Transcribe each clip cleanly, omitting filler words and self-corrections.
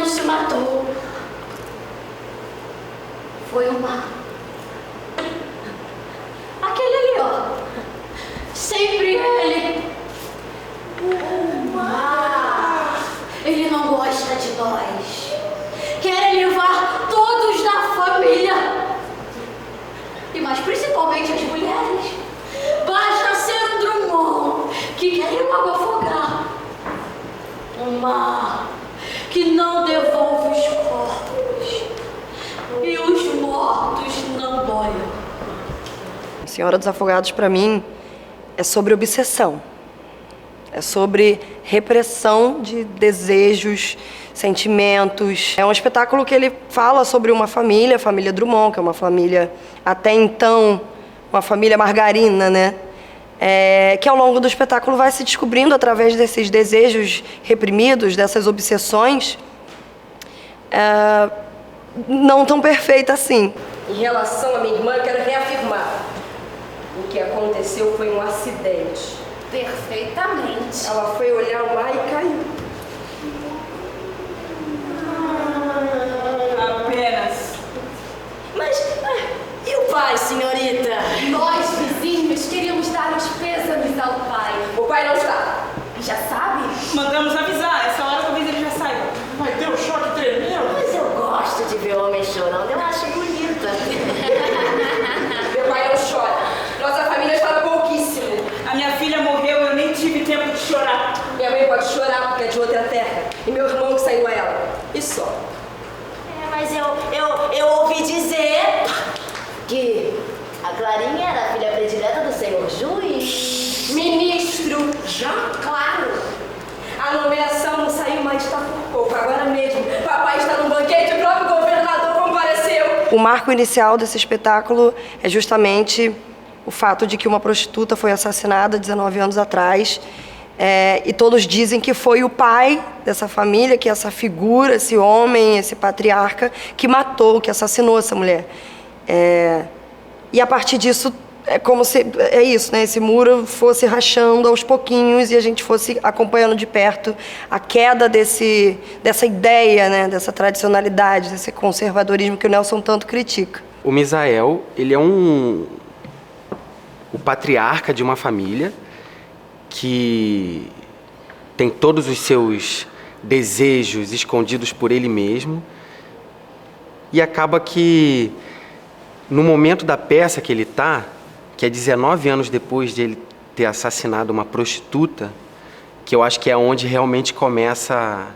se matou. Foi o mar. Aquele ali, ó. Sempre ele. O mar. Ele não gosta de nós. Quer levar todos da família. E mais principalmente as mulheres. Basta ser um Drummond que querem logo afogar. Um mar que não devolve os corpos. E os mortos não boiam. Senhora dos Afogados, para mim, é sobre obsessão. É sobre repressão de desejos, sentimentos. É um espetáculo que ele fala sobre uma família, a família Drummond, que é uma família, até então, uma família margarina, né? Que ao longo do espetáculo vai se descobrindo através desses desejos reprimidos, dessas obsessões, não tão perfeita assim. Em relação à minha irmã, eu quero reafirmar. O que aconteceu foi um acidente. Perfeitamente. Ela foi olhar o mar e caiu. Apenas. Mas, e o pai, senhorita? Nós, vizinhos, queríamos dar os pêsames ao pai. O pai não está. Já sabe? Mandamos avisar, essa hora talvez ele já saiba. Mas deu choque tremendo. Mas eu gosto de ver homem chorando, eu acho bonita. Meu pai não chora. Nossa família está pouquíssimo. A minha filha morreu, eu nem tive tempo de chorar. Minha mãe pode chorar porque é de outra terra. E meu irmão que saiu a ela. E só. Mas eu ouvi dizer que a Clarinha era a filha predileta do senhor juiz. Ministro. Já? Claro. A nomeação não saiu, mas está por pouco. Agora mesmo. Papai está num banquete, o próprio governador compareceu. O marco inicial desse espetáculo é justamente o fato de que uma prostituta foi assassinada 19 anos atrás. E todos dizem que foi o pai dessa família, que essa figura, esse homem, esse patriarca, que matou, que assassinou essa mulher. E a partir disso, é como se, é isso, né? Esse muro fosse rachando aos pouquinhos e a gente fosse acompanhando de perto a queda dessa ideia, né? Dessa tradicionalidade, desse conservadorismo que o Nelson tanto critica. O Misael, ele é o patriarca de uma família que tem todos os seus desejos escondidos por ele mesmo e acaba que no momento da peça que ele está, que é 19 anos depois de ele ter assassinado uma prostituta, que eu acho que é onde realmente começa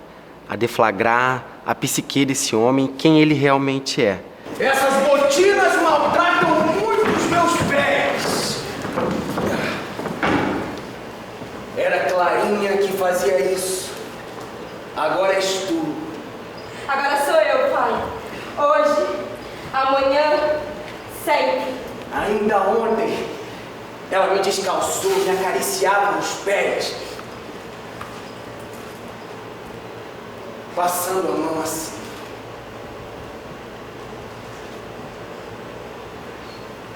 a deflagrar a psique desse homem, quem ele realmente é. Essas botinas maltratam muito os meus pés. Era Clarinha que fazia isso. Agora és tu. Agora sou eu, pai. Hoje, amanhã, sempre. Ainda ontem, ela me descalçou, me acariciava os pés. Passando a mão assim.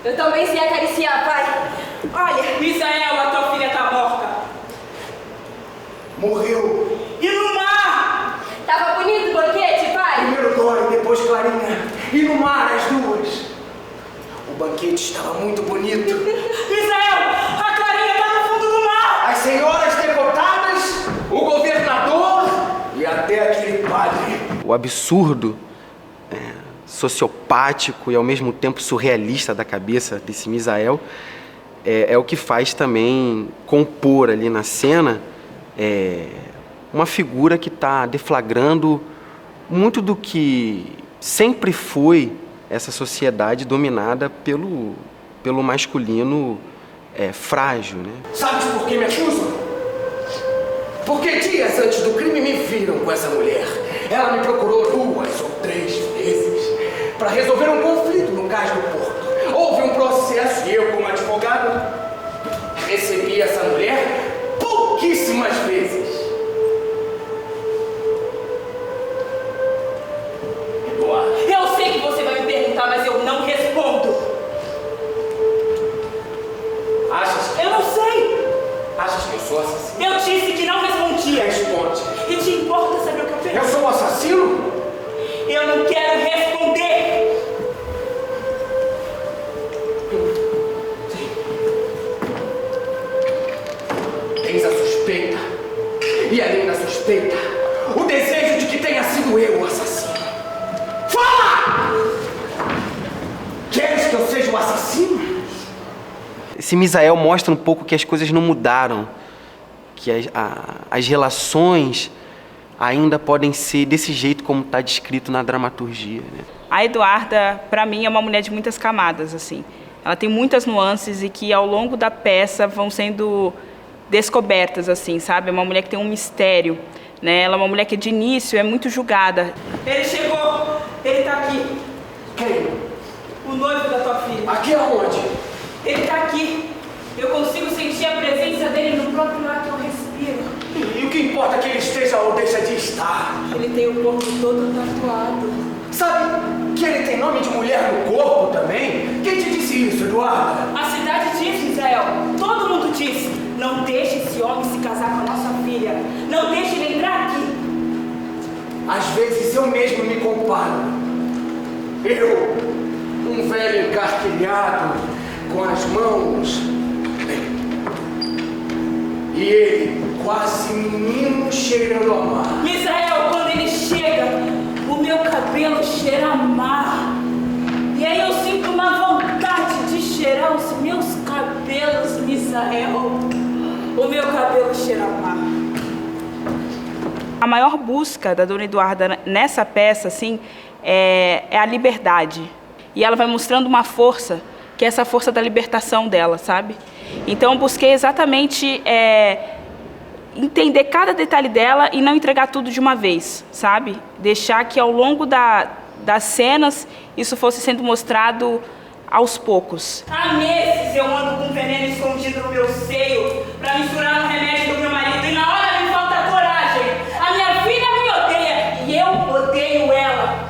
Eu também sei acariciar, pai. Olha. Misael, a tua filha tá morta. Morreu. E no mar? Tava bonito o banquete, pai? Primeiro Dória, depois Clarinha. E no mar, as duas. O banquete estava muito bonito. Misael, a Clarinha tá no fundo do mar. As senhoras deputadas, o governador e até aquele padre. O absurdo, sociopático e ao mesmo tempo surrealista da cabeça desse Misael é o que faz também compor ali na cena uma figura que está deflagrando muito do que sempre foi essa sociedade dominada pelo masculino frágil, né? Sabes por que me acusam? Porque dias antes do crime me viram com essa mulher. Ela me procurou 2 ou 3 vezes para resolver um conflito no cais do porto. Houve um processo e eu, como advogado, recebi essa mulher pouquíssimas vezes. Eduardo. Eu sei que você vai me perguntar, mas eu não respondo. Achas? Eu não sei. Achas que eu sou assassino? Eu disse que não respondi. responde. E te importa saber o que eu penso? Eu sou o assassino? Eu não quero responder. Tens a suspeita. E além da suspeita, o desejo de que tenha sido eu o assassino. Fala! Queres que eu seja o assassino? Esse Misael mostra um pouco que as coisas não mudaram, que as relações ainda podem ser desse jeito como está descrito na dramaturgia, né? A Eduarda, para mim, é uma mulher de muitas camadas, assim. Ela tem muitas nuances e que ao longo da peça vão sendo descobertas, assim, sabe? É uma mulher que tem um mistério, né? Ela é uma mulher que de início é muito julgada. Ele chegou. Ele tá aqui. Quem? O noivo da tua filha. Aqui aonde? Ele tá aqui. Eu consigo sentir a presença dele no próprio ar que eu respiro. E o que importa que ele esteja ou deixa de estar? Ele tem o corpo todo tatuado. Sabe que ele tem nome de mulher no corpo também? Quem te disse isso, Eduarda? A cidade diz, Israel. Todo mundo diz. Não deixe esse homem se casar com a nossa filha. Não deixe ele entrar aqui. Às vezes eu mesmo me comparo. Eu, um velho encarquilhado, com as mãos. E ele, quase menino cheirando a mar. Misael, quando ele chega, o meu cabelo cheira a mar. E aí eu sinto uma vontade de cheirar os meus cabelos, Misael. O meu cabelo cheira a mar. A maior busca da Dona Eduarda nessa peça, assim, é a liberdade. E ela vai mostrando uma força, que é essa força da libertação dela, sabe? Então eu busquei exatamente entender cada detalhe dela e não entregar tudo de uma vez, sabe? Deixar que ao longo das cenas isso fosse sendo mostrado aos poucos. Há meses eu ando com veneno escondido no meu seio pra misturar no remédio do meu marido e na hora me falta coragem. A minha filha me odeia e eu odeio ela.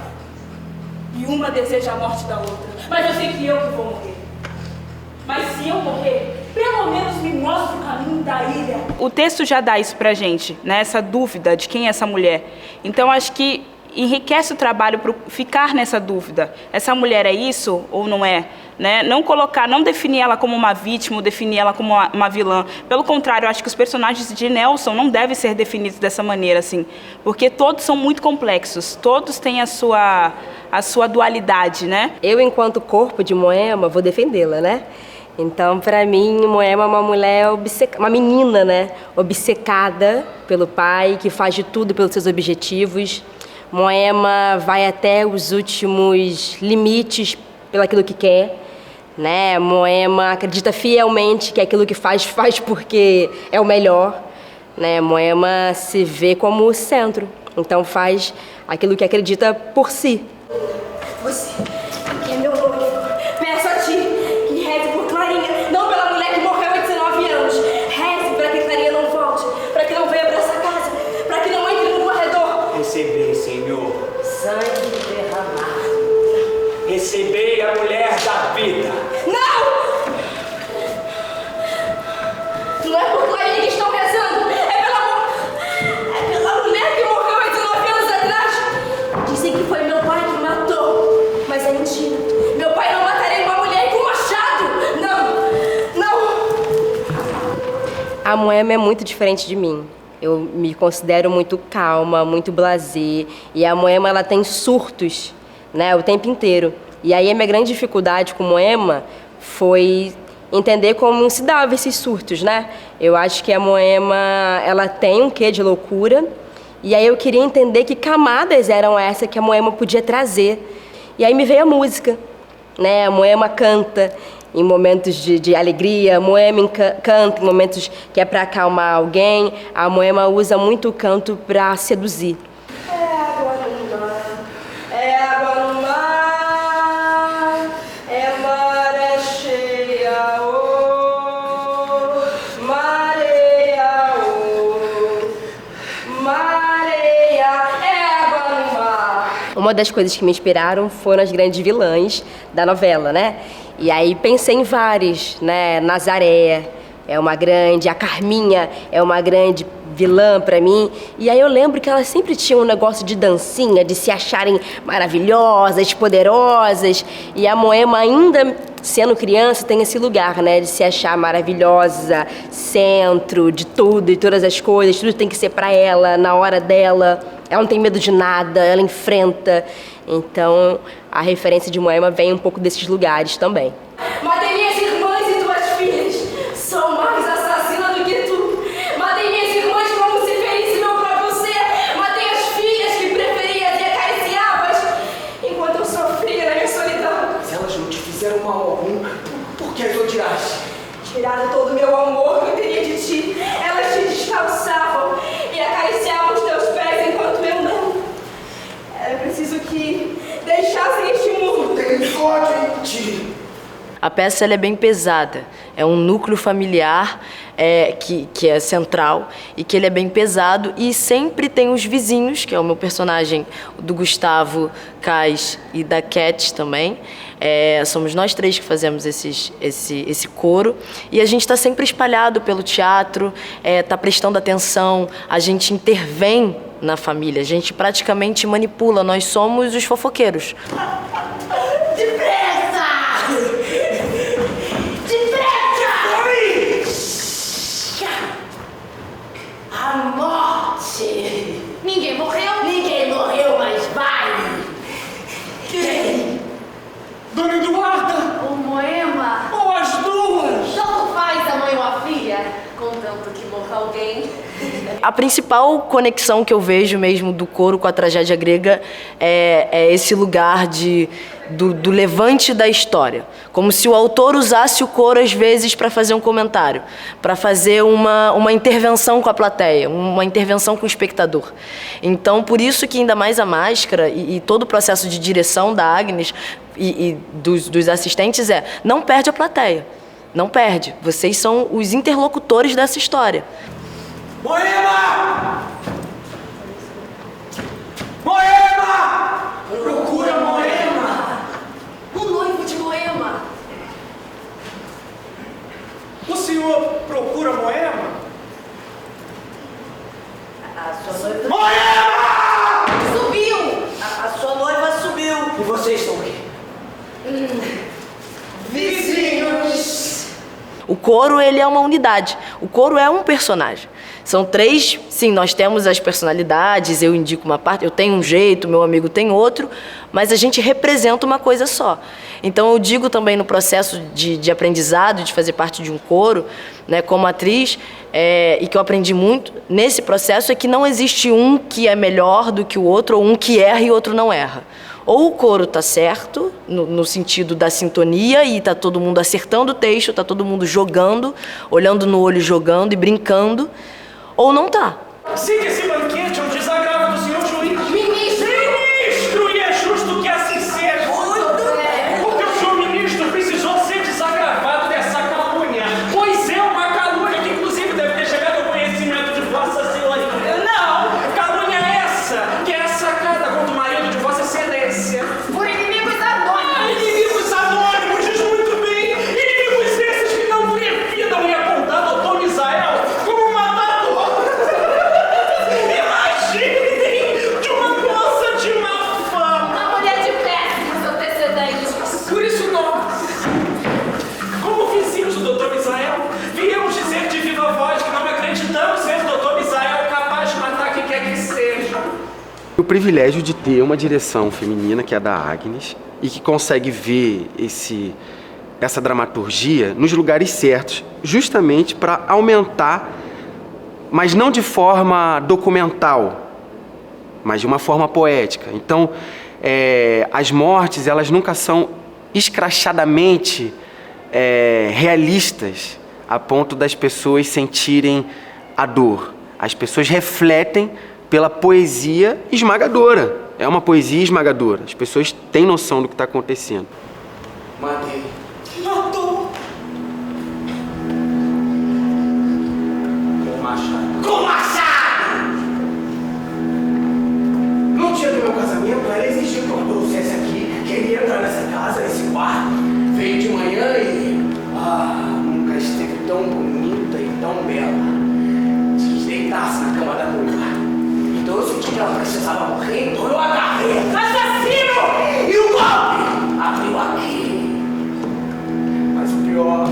E uma deseja a morte da outra. Mas eu sei que eu que vou morrer. Mas se eu morrer, pelo menos me mostra o caminho da ilha. O texto já dá isso pra gente, né? Essa dúvida de quem é essa mulher. Então acho que enriquece o trabalho para ficar nessa dúvida. Essa mulher é isso ou não é? Né? Não definir ela como uma vítima ou definir ela como uma vilã. Pelo contrário, eu acho que os personagens de Nelson não devem ser definidos dessa maneira, assim, porque todos são muito complexos, todos têm a sua dualidade, né? Eu, enquanto corpo de Moema, vou defendê-la, né? Então, para mim, Moema é uma mulher uma menina, né? Obcecada pelo pai, que faz de tudo pelos seus objetivos. Moema vai até os últimos limites pelo aquilo que quer, né? Moema acredita fielmente que aquilo que faz porque é o melhor, né? Moema se vê como o centro, então faz aquilo que acredita por si. Você, que é meu noivo, peço a ti que reze por Clarinha, não pela mulher que morreu há 19 anos. Reze para que Clarinha não volte, para que não venha para essa casa, para que não entre no corredor. Recebei, Senhor. Sangue derramado. Recebei a mulher da vida. Não! Não é por Clarinha que estão rezando, é pela mulher que morreu há 19 anos atrás. Dizem que foi meu pai que matou, mas é mentira. Meu pai não mataria uma mulher com um machado. Não, não. A Moema é muito diferente de mim. Eu me considero muito calma, muito blasé. E a Moema, ela tem surtos, né, o tempo inteiro. E aí a minha grande dificuldade com Moema foi entender como se dava esses surtos, né? Eu acho que a Moema, ela tem um quê de loucura. E aí eu queria entender que camadas eram essas que a Moema podia trazer. E aí me veio a música, né? A Moema canta em momentos de alegria, a Moema canta em momentos que é para acalmar alguém. A Moema usa muito o canto para seduzir. É água no mar, é água no mar, é maré cheia, oh, mareia, oh, mareia, é água no mar. Uma das coisas que me inspiraram foram as grandes vilãs da novela, né? E aí pensei em várias, né? Nazaré é uma grande, a Carminha é uma grande vilã pra mim. E aí eu lembro que elas sempre tinham um negócio de dancinha, de se acharem maravilhosas, poderosas. E a Moema, ainda sendo criança, tem esse lugar, né? De se achar maravilhosa, centro de tudo e todas as coisas. Tudo tem que ser pra ela, na hora dela. Ela não tem medo de nada, ela enfrenta. Então, a referência de Moema vem um pouco desses lugares também. Matei minhas irmãs e tuas filhas. Sou mais assassina do que tu. Matei minhas irmãs como se ferisse meu próprio ser. Matei as filhas que preferias e acariciavas enquanto eu sofria na minha solidão. Se elas não te fizeram mal algum, por que as odiaste? Tiraram todo o meu amor que eu teria de ti. Elas te descalçavam e acariciavam os teus pés enquanto eu não. Era preciso que deixassem este mundo. Tem ódio em ti. A peça ela é bem pesada, é um núcleo familiar que é central e que ele é bem pesado e sempre tem os vizinhos, que é o meu personagem do Gustavo, Cais e da Cat também. Somos nós três que fazemos esse coro e a gente está sempre espalhado pelo teatro, está prestando atenção, a gente intervém na família, a gente praticamente manipula, nós somos os fofoqueiros. A morte! Ninguém morreu? Ninguém morreu, mas vai! Quem? Dona Eduarda! O Moema? Ou as duas! Tanto faz a mãe ou a filha, contanto que morra alguém. A principal conexão que eu vejo mesmo do coro com a tragédia grega é esse lugar do levante da história. Como se o autor usasse o coro às vezes para fazer um comentário, para fazer uma intervenção com a plateia, uma intervenção com o espectador. Então, por isso que ainda mais a máscara e todo o processo de direção da Agnes e dos assistentes não perde a plateia. Não perde. Vocês são os interlocutores dessa história. Moema! Moema! Procura Moema! O noivo de Moema. O senhor procura Moema? A sua noiva... Moema! Subiu! A sua noiva subiu! E vocês são o quê? Vizinhos! O coro, ele é uma unidade. O coro é um personagem. São três, sim, nós temos as personalidades, eu indico uma parte, eu tenho um jeito, meu amigo tem outro, mas a gente representa uma coisa só. Então eu digo também no processo de aprendizado, de fazer parte de um coro, né, como atriz, e que eu aprendi muito nesse processo, é que não existe um que é melhor do que o outro, ou um que erra e o outro não erra. Ou o coro tá certo, no sentido da sintonia, e tá todo mundo acertando o texto, tá todo mundo jogando, olhando no olho, jogando e brincando, ou não tá. Siga esse banquete é um desagravo do senhor juiz. Ministro! E é justo que assim seja. Porque o senhor ministro precisou ser desagravado dessa calúnia. Pois é uma calúnia que inclusive deve ter chegado ao conhecimento de Vossa Senhoria. Não! Calúnia essa, que é sacada contra o marido de Vossa Excelência. Por inimigos anônimos. Inimigos anônimos, diz muito bem. Inimigos esses que não revidam em apontar ao Dom Misael como um matador. Imaginem de uma moça de má fama. Uma mulher de péssimos antecedentes. Por isso nós, como vizinhos do Dr. Misael, viemos dizer de viva voz que não acreditamos ser o Dr. Misael capaz de matar quem quer que seja. O privilégio de ter uma direção feminina, que é a da Agnes, e que consegue ver essa dramaturgia nos lugares certos, justamente para aumentar, mas não de forma documental, mas de uma forma poética. Então, as mortes, elas nunca são escrachadamente realistas, a ponto das pessoas sentirem a dor. As pessoas refletem pela poesia esmagadora. É uma poesia esmagadora. As pessoas têm noção do que está acontecendo. Matei. Matou. Com machado. Com machado! No dia do meu casamento, ela exigiu que eu trouxesse aqui. Queria entrar nessa casa, nesse quarto. Veio de manhã e... nunca esteve tão bonita e tão bela. Quis deitar-se na que ela precisava morrer, então eu agarrei. Assassino! E o golpe abriu aqui. Mas o pior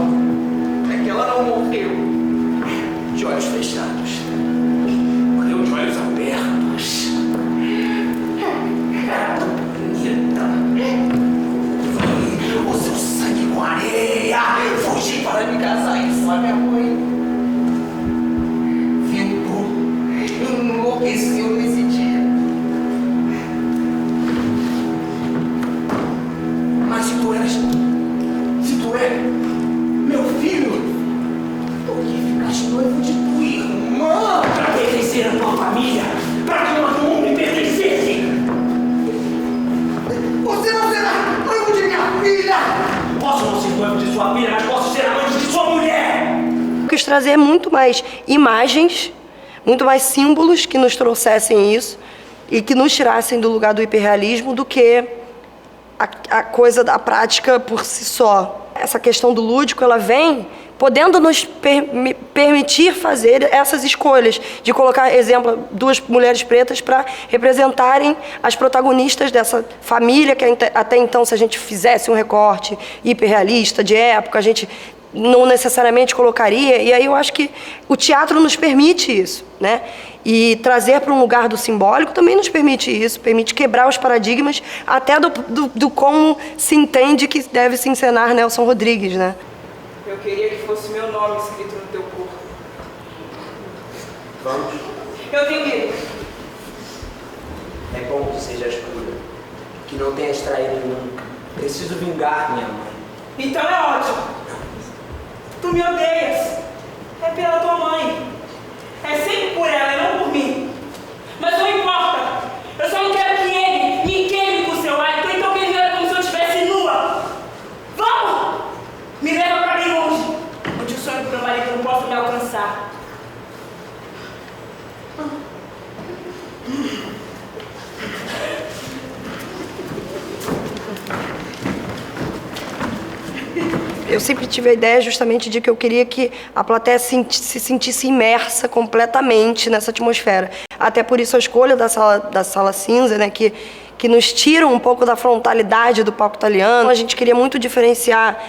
é que ela não morreu de olhos fechados. Morreu de olhos abertos. Era tão bonita. O seu sangue com areia. Fugi para me casar e sua minha mãe. Viu? Enlouqueceu nesse dia. Mas se tu é meu filho, por que ficaste noivo de tua irmã? Para pertencer à tua família, para que uma homem me pertencesse. Você não será noivo de minha filha! Posso não ser noivo de sua filha, mas posso ser noivo de sua mulher. Eu quis trazer muito mais imagens, muito mais símbolos que nos trouxessem isso e que nos tirassem do lugar do hiperrealismo do que a coisa da prática por si só. Essa questão do lúdico, ela vem podendo nos permitir fazer essas escolhas, de colocar, exemplo, 2 mulheres pretas para representarem as protagonistas dessa família, que até então, se a gente fizesse um recorte hiperrealista de época, a gente não necessariamente colocaria, e aí eu acho que o teatro nos permite isso, né? E trazer para um lugar do simbólico também nos permite isso, permite quebrar os paradigmas até do como se entende que deve se encenar Nelson Rodrigues, né? Eu queria que fosse meu nome escrito no teu corpo. Vamos? Eu tenho medo. É bom que sejas pura, que não tenhas traído nunca. Preciso vingar minha mãe. Então é ótimo. Tu me odeias. É pela tua mãe. É sempre por ela e não por mim. Mas não importa. Eu só não quero que ele me queime com o seu hálito. Então que ele me olhe como se eu estivesse nua. Vamos! Me leva pra bem longe. Onde o sonho do meu marido não possa me alcançar. Eu sempre tive a ideia justamente de que eu queria que a plateia se sentisse imersa completamente nessa atmosfera. Até por isso a escolha da sala cinza, né, que nos tira um pouco da frontalidade do palco italiano. A gente queria muito diferenciar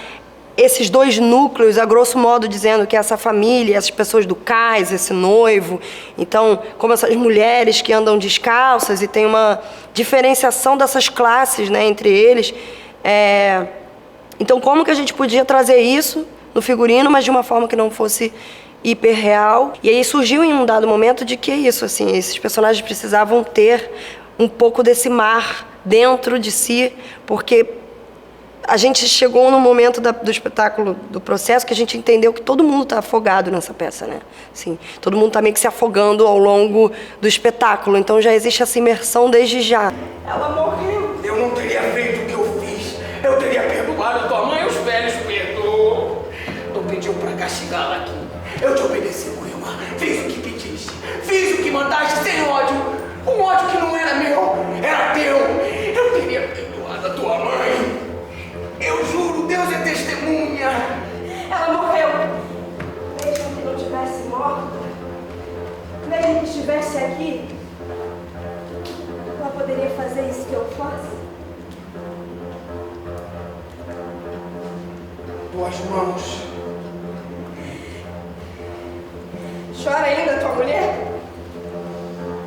esses 2 núcleos, a grosso modo dizendo que essa família, essas pessoas do cais, esse noivo, então, como essas mulheres que andam descalças e tem uma diferenciação dessas classes, né, entre eles. Então, como que a gente podia trazer isso no figurino, mas de uma forma que não fosse hiperreal? E aí surgiu em um dado momento de que é isso, assim, esses personagens precisavam ter um pouco desse mar dentro de si, porque a gente chegou no momento do espetáculo, do processo, que a gente entendeu que todo mundo está afogado nessa peça, né? Assim, todo mundo está meio que se afogando ao longo do espetáculo, então já existe essa imersão desde já. Ela morreu. Eu não teria feito o que eu fiz. Eu teria perdoado tua mãe, os velhos perdoam. Tu pediu pra castigá-la aqui. Eu te obedeci, Wilma. Fiz o que pediste. Fiz o que mandaste sem ódio. Um ódio que não era meu, era teu. Eu teria perdoado a tua mãe. Eu juro, Deus é testemunha. Ela morreu. Mesmo que não tivesse morta, mesmo que estivesse aqui, ela poderia fazer isso que eu faço? Tuas mãos. Chora ainda tua mulher?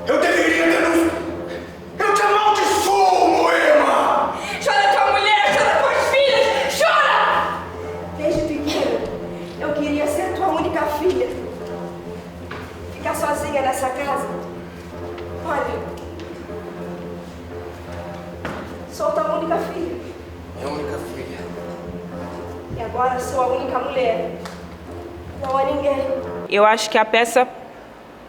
Eu deveria ter... Eu te amaldiçoo, Moema! Chora tua mulher, chora tuas filhas, chora! Desde pequena, eu queria ser tua única filha. Ficar sozinha nessa casa. Olha, sou tua única filha. Minha única filha. E agora sou a única mulher. Não há ninguém. Eu acho que a peça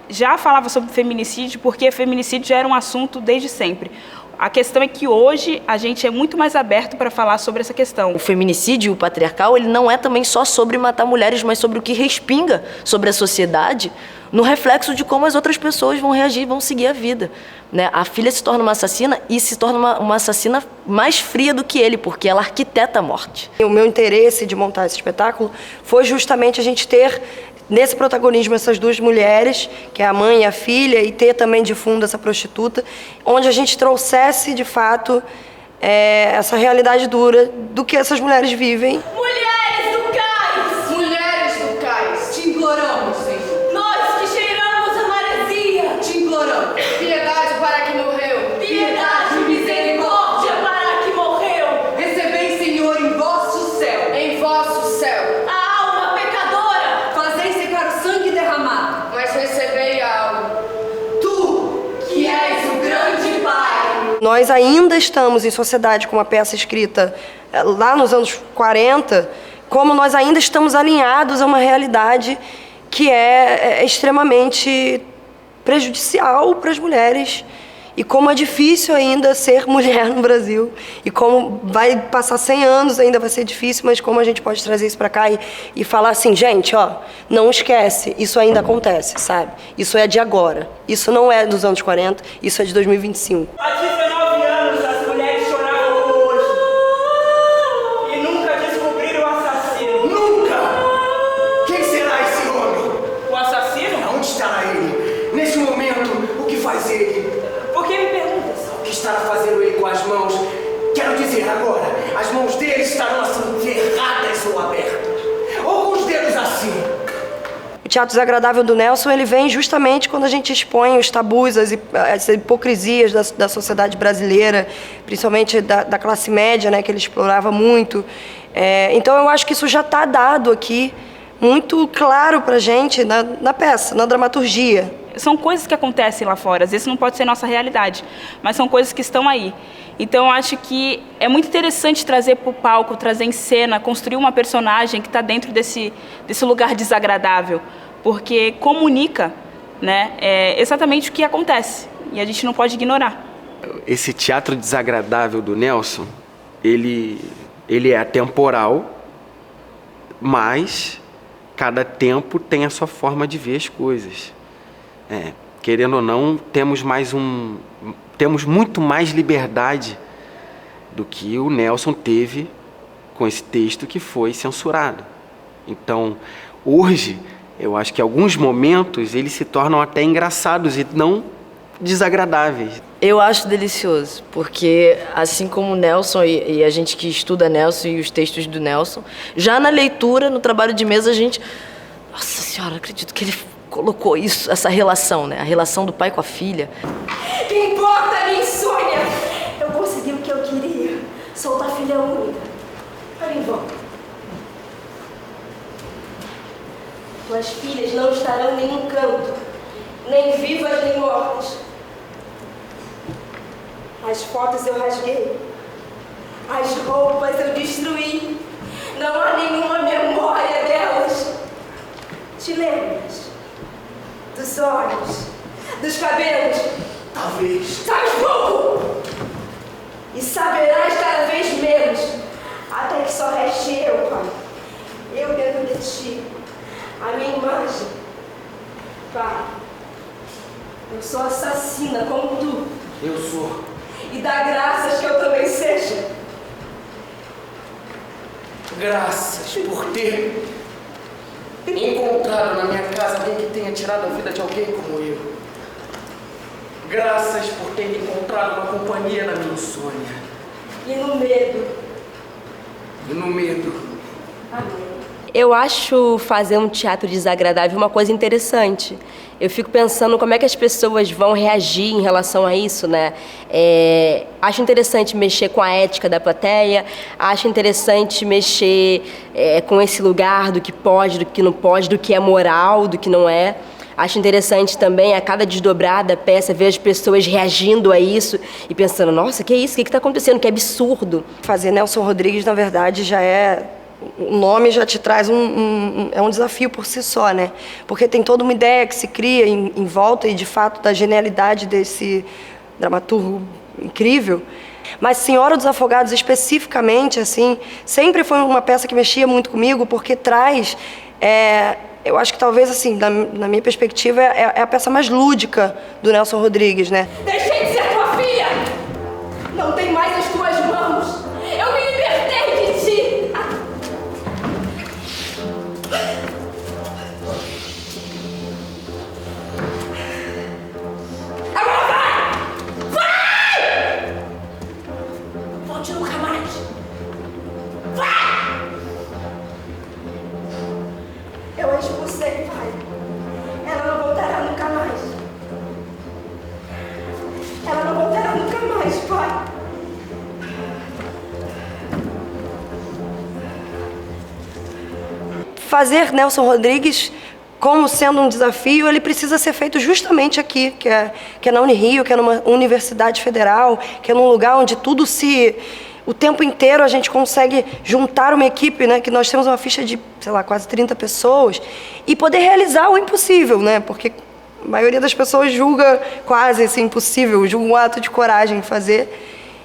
já falava sobre feminicídio, porque feminicídio já era um assunto desde sempre. A questão é que hoje a gente é muito mais aberto para falar sobre essa questão. O feminicídio, o patriarcal, ele não é também só sobre matar mulheres, mas sobre o que respinga sobre a sociedade, no reflexo de como as outras pessoas vão reagir, vão seguir a vida. Né? A filha se torna uma assassina e se torna uma assassina mais fria do que ele, porque ela arquiteta a morte. O meu interesse de montar esse espetáculo foi justamente a gente ter nesse protagonismo essas duas mulheres, que é a mãe e a filha, e ter também de fundo essa prostituta, onde a gente trouxesse, de fato, essa realidade dura do que essas mulheres vivem. Mulheres do cais! Mulheres do cais, te imploramos, Senhor. Nós que cheiramos a maresia! Te imploramos. Piedade para a que morreu. Piedade e misericórdia para a que morreu! Recebei, Senhor, em vosso céu. Em vosso céu. A alma pecadora! Fazei secar o sangue derramado. Mas recebei a alma. Tu, que és o grande Pai. Nós ainda estamos em sociedade com uma peça escrita lá nos anos 40, como nós ainda estamos alinhados a uma realidade que é extremamente prejudicial para as mulheres, e como é difícil ainda ser mulher no Brasil, e como vai passar 100 anos ainda vai ser difícil, mas como a gente pode trazer isso para cá e falar assim, gente, ó, não esquece, isso ainda acontece, sabe? Isso é de agora, isso não é dos anos 40, isso é de 2025. Há 19 anos as mulheres choravam hoje e nunca descobriram o assassino. Nunca! Quem será esse homem? O assassino? Onde estará ele? Nesse momento, o que faz ele? Por que me perguntas? O que estará fazendo ele com as mãos? Quero dizer agora, as mãos dele estarão assim ferradas ou abertas. Ou com os dedos assim. O teatro desagradável do Nelson, ele vem justamente quando a gente expõe os tabus, as hipocrisias da sociedade brasileira, principalmente da classe média, né, que ele explorava muito. Então eu acho que isso já está dado aqui, muito claro para a gente na peça, na dramaturgia. São coisas que acontecem lá fora, às vezes não pode ser nossa realidade, mas são coisas que estão aí. Então eu acho que é muito interessante trazer para o palco, trazer em cena, construir uma personagem que está dentro desse lugar desagradável, porque comunica, né, exatamente o que acontece, e a gente não pode ignorar. Esse teatro desagradável do Nelson, ele é atemporal, mas cada tempo tem a sua forma de ver as coisas. Querendo ou não, temos muito mais liberdade do que o Nelson teve com esse texto que foi censurado. Então, hoje, eu acho que alguns momentos eles se tornam até engraçados e não desagradáveis. Eu acho delicioso, porque assim como o Nelson e a gente que estuda Nelson e os textos do Nelson, já na leitura, no trabalho de mesa, a gente... Nossa Senhora, acredito que ele colocou isso, essa relação, né? A relação do pai com a filha. Que importa a minha insônia? Eu consegui o que eu queria. Soltar a filha única. Olha em volta. Tuas filhas não estarão em nenhum canto, nem vivas nem mortas. As fotos eu rasguei. As roupas eu destruí. Não há nenhuma memória delas. Te lembras? Dos olhos, dos cabelos. Talvez. Sabes pouco! E saberás cada vez menos, até que só reste eu, Pai. Eu dentro de ti, a minha imagem. Pai, eu sou assassina como tu. Eu sou. E dá graças que eu também seja. Graças por ter encontrado na minha casa alguém que tenha tirado a vida de alguém como eu. Graças por ter encontrado uma companhia na minha insônia. E no medo. E no medo. Amém. Eu acho fazer um teatro desagradável uma coisa interessante. Eu fico pensando como é que as pessoas vão reagir em relação a isso, né? Acho interessante mexer com a ética da plateia, acho interessante mexer com esse lugar do que pode, do que não pode, do que é moral, do que não é. Acho interessante também, a cada desdobrar da peça, ver as pessoas reagindo a isso e pensando, nossa, que é isso? O que está acontecendo? Que absurdo. Fazer Nelson Rodrigues, na verdade, já é... O nome já te traz é um desafio por si só, né? Porque tem toda uma ideia que se cria em volta e, de fato, da genialidade desse dramaturgo incrível. Mas Senhora dos Afogados, especificamente, assim, sempre foi uma peça que mexia muito comigo, porque traz... eu acho que talvez, assim, na minha perspectiva, é a peça mais lúdica do Nelson Rodrigues, né? Deixei de ser tua filha! Não tem mais as tuas mãos! Eu me libertei de ti! fazer Nelson Rodrigues como sendo um desafio, ele precisa ser feito justamente aqui, que é na Unirio, que é numa universidade federal, que é num lugar onde tudo o tempo inteiro a gente consegue juntar uma equipe, né, que nós temos uma ficha de, sei lá, quase 30 pessoas, e poder realizar o impossível, né, porque a maioria das pessoas julga quase assim, impossível, julga um ato de coragem fazer.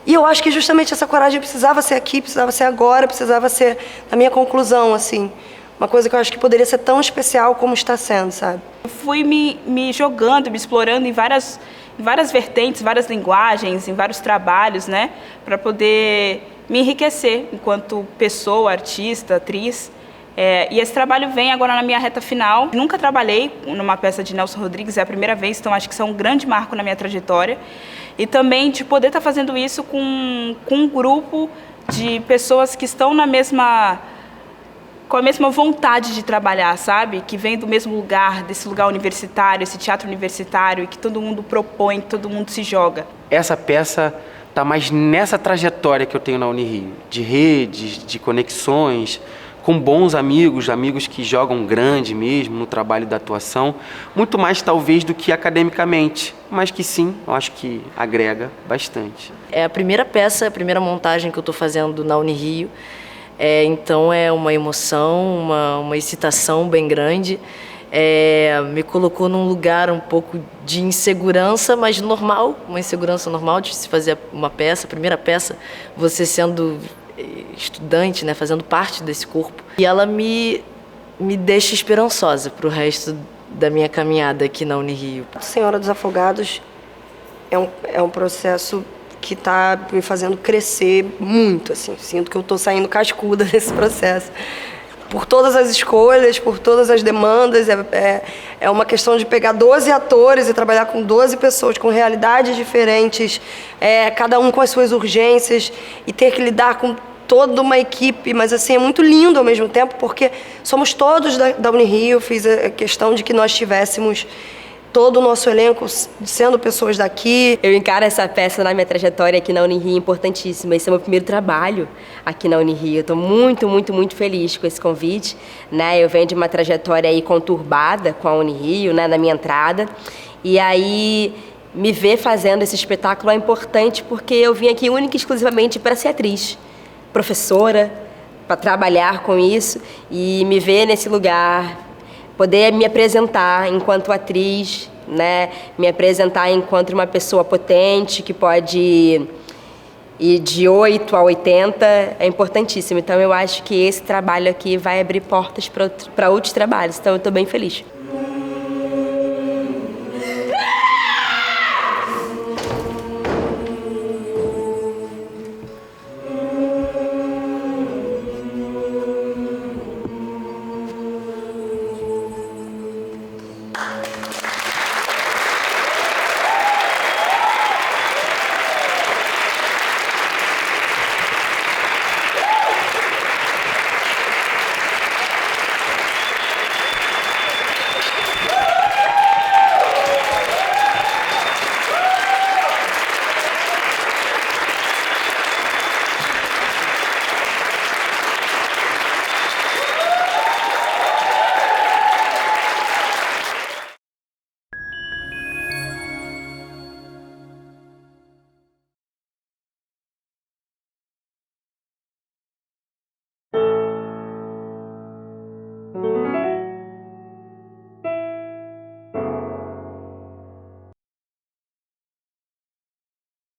E eu acho que justamente essa coragem precisava ser aqui, precisava ser agora, precisava ser na minha conclusão, assim. Uma coisa que eu acho que poderia ser tão especial como está sendo, sabe? Eu fui me jogando, me explorando em várias vertentes, várias linguagens, em vários trabalhos, né? Para poder me enriquecer enquanto pessoa, artista, atriz. E esse trabalho vem agora na minha reta final. Nunca trabalhei numa peça de Nelson Rodrigues, é a primeira vez, então acho que isso é um grande marco na minha trajetória. E também de poder estar fazendo isso com um grupo de pessoas que estão com a mesma vontade de trabalhar, sabe? Que vem do mesmo lugar, desse lugar universitário, esse teatro universitário, e que todo mundo propõe, que todo mundo se joga. Essa peça está mais nessa trajetória que eu tenho na Unirio, de redes, de conexões, com bons amigos que jogam grande mesmo no trabalho da atuação, muito mais talvez do que academicamente, mas que sim, eu acho que agrega bastante. É a primeira peça, a primeira montagem que eu estou fazendo na Unirio. Então é uma emoção, uma excitação bem grande. Me colocou num lugar um pouco de insegurança, mas normal, uma insegurança normal de se fazer uma peça, a primeira peça, você sendo estudante, né, fazendo parte desse corpo. E ela me deixa esperançosa para o resto da minha caminhada aqui na Unirio. Senhora dos Afogados é um processo que está me fazendo crescer muito, assim. Sinto que eu estou saindo cascuda desse processo. Por todas as escolhas, por todas as demandas, é uma questão de pegar 12 atores e trabalhar com 12 pessoas com realidades diferentes, cada um com as suas urgências, e ter que lidar com toda uma equipe, mas assim, é muito lindo ao mesmo tempo, porque somos todos da Unirio. Fiz a questão de que nós tivéssemos todo o nosso elenco sendo pessoas daqui. Eu encaro essa peça na minha trajetória aqui na Unirio importantíssima. Esse é o meu primeiro trabalho aqui na Unirio. Eu estou muito, muito, muito feliz com esse convite, né? Eu venho de uma trajetória aí conturbada com a Unirio, né, na minha entrada. E aí, me ver fazendo esse espetáculo é importante porque eu vim aqui única e exclusivamente para ser atriz, professora, para trabalhar com isso e me ver nesse lugar, poder me apresentar enquanto atriz, né? Me apresentar enquanto uma pessoa potente que pode ir de 8 a 80 é importantíssimo. Então eu acho que esse trabalho aqui vai abrir portas para outros trabalhos. Então eu estou bem feliz.